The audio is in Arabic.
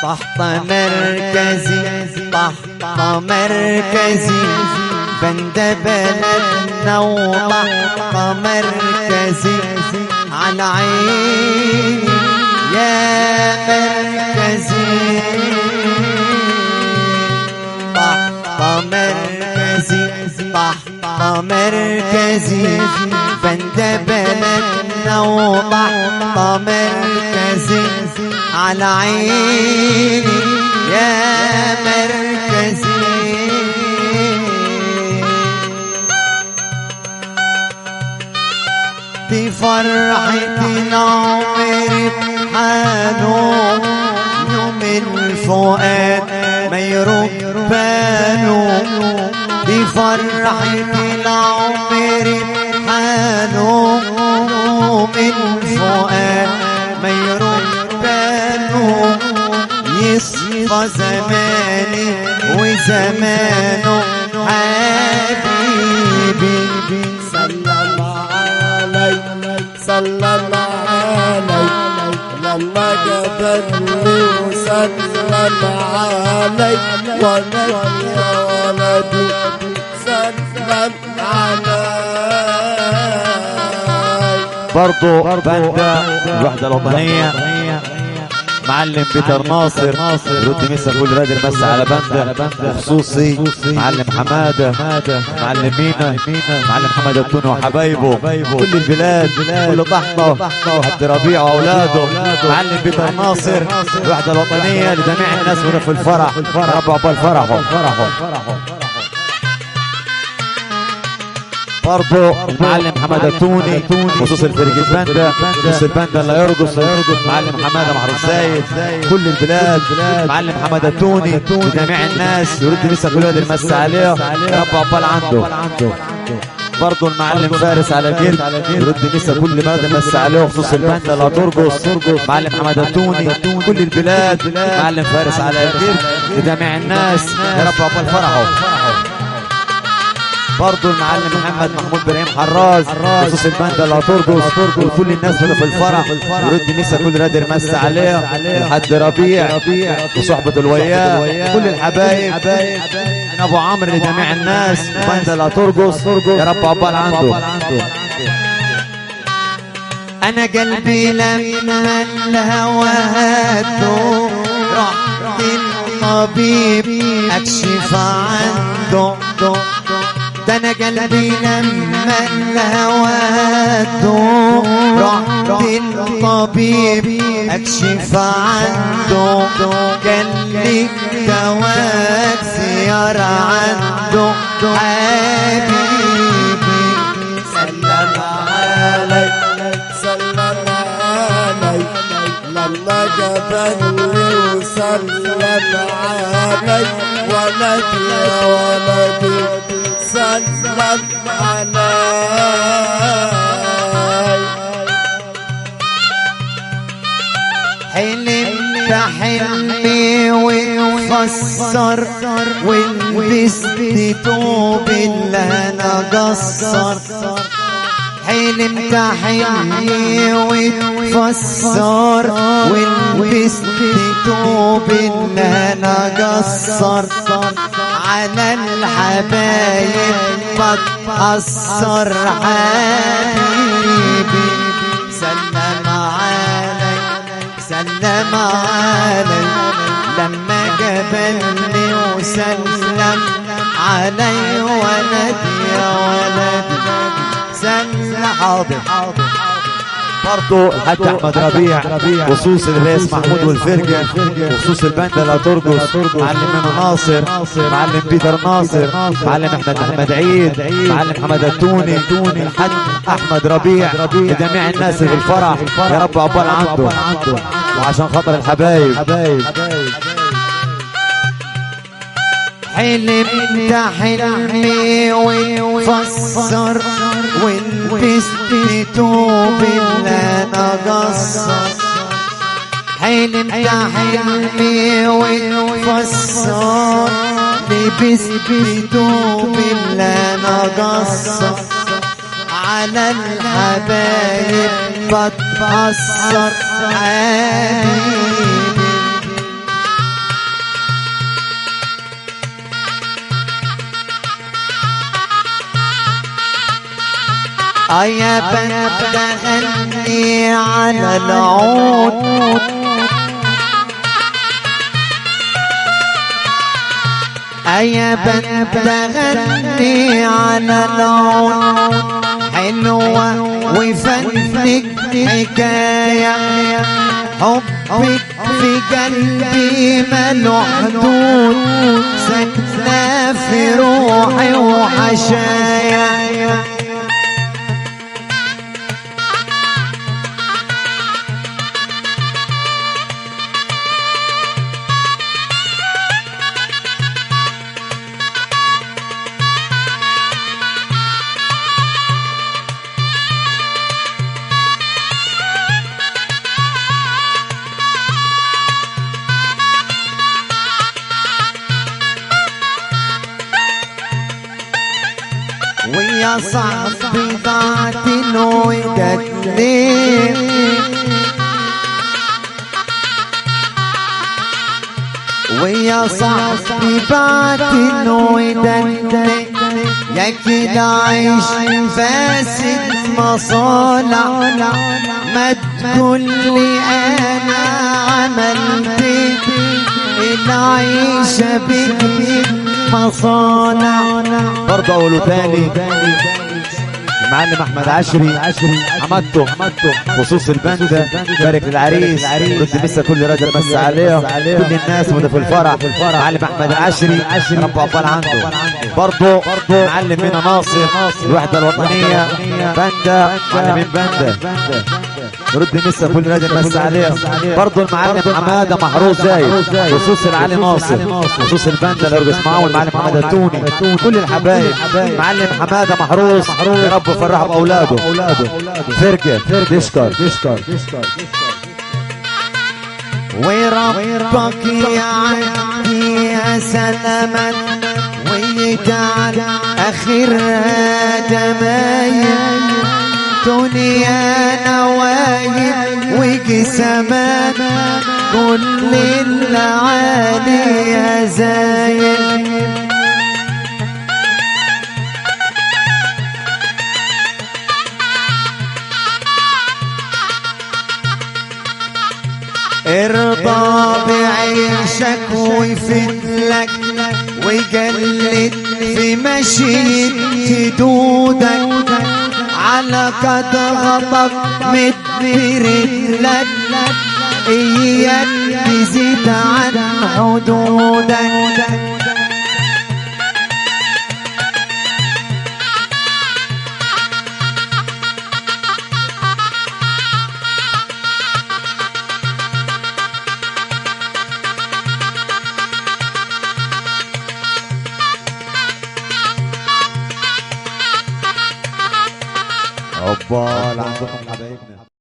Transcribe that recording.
طحط مركزي طحط مركزي بند بلدنا وطحط مركزي على عيني يا مركزي طحط مركزي طحط مركزي بند بلدنا وطحط مركزي على عيني يا مركزي دي فرحتي عمري بحاله يوم الفؤاد ما يروح باله دي فرحتي عمري بحاله يوم الفؤاد ما يروح باله يصفى زماني وزمانه حبيبي سلم علي سلم علي لما جابتني وسلم علي وانا يا ولدي سلم علي برضو بندا الوحدة الوطنية معلم بيتر ناصر رد مسا كل راد المس على بندا وخصوصي معلم حماده معلم مينا معلم حماده التوني وحبايبه كل البلاد كل ضحطه عبد ربيع واولاده معلم بيتر ناصر الوحده الوطنيه لجميع الناس هنا في الفرح رب عقبال فرحهم برضو معلم حماده التوني خصوص الفرقة بندا خصوص البندا اللي يرقص معلم حماده محروس زايد كل البلاد معلم حماده التوني لجميع الناس يرد مسا كل واد المس عليه رب عقبال عنده برضو المعلم فارس على الجلد يرد مسا كل بلد المس عليه خصوص البندا اللي هترقص معلم حماده التوني كل البلاد معلم فارس على الجلد لجميع الناس يا رب عقبال فرحه برضو المعلم محمد محمود ابراهيم حراز خصوص البندا اللي هترقص وكل الناس اللي في الفرح ورد مسا كل رادر مس عليه لحد ربيع وصحبة الوياه كل الحبايب من ابو عمرو لجميع الناس البندا اللي هترقص يا رب عقبال عنده انا قلبي لما الهوى هاته رحت الطبيب اكشف عنده ده انا قلبي لما الهوى هاته رحت الطبيب اكشف عنده قال لي دواك زيارة عنده حبيبي سلم علي لما جابني وسلم علي ولدي يا ولدي سلم علي حلمت حلمي وانفسر ولبست توب اللي انا قصر حلمت حلمي وانفسر ولبست توب اللي انا قصر على الحبايب بتأثر حبيبي سلم علي لما قبلني وسلم علي ولدي يا ولدي سلم حاضر برضو الحاج احمد ربيع خصوص الرئيس محمود والفرقه وخصوص البندا اللي هترقص معلم ميمو ناصر معلم بيتر ناصر معلم احمد عيد معلم حماده التوني الحاج احمد ربيع لجميع الناس اللي في الفرح يا رب عقبال عنده وعشان خاطر الحبايب حلمت حلمي وانفسر ولبست توب اللي انا قصر حلمت حلمي وانفسر لبست توب اللي انا قصر على الحبايب بتأثر حبيبي يا بنت غني على العود يا بنت غني على العود حلوة وفنك حكاية حبك في قلبي ماله حدود سكنة في روحي وحشايا ويا صاحبي ضاعت الوداد ليه ويا صاحبي بعت الوداد يا كده عيش فاسد مصالح ما تقولي انا عملت العيشة بك مصانع برضه اقوله تاني المعلم احمد عشري حمدته خصوص البند بارك للعريس رد مسا كل راجل مسا عليهم كل الناس وده في الفرح معلم احمد عشري رب عقبال عنده برضه معلم بينا ناصر الوحده الوطنيه بنده معلمين بنده رد مسا كل راجل مسا عليهم برضه المعلم حماده محروس زايد خصوص العلي ناصر خصوص البنده اللي يرقص معاه والمعلم حماده التوني كل الحبايب معلم حماده محروس يا رب فرحوا باولاده فرقه تشكر وربك يعدي يا سلامة ويجعل اخرها جمايل دنيا نوايل وجسامات كل العالي يا زايد ارضى بعيشك ويفدلك ويجلد في مشية جدودك على قدغتك متبرد لك اياك تزيد عن حدودك عقبال عندكم حبايبنا.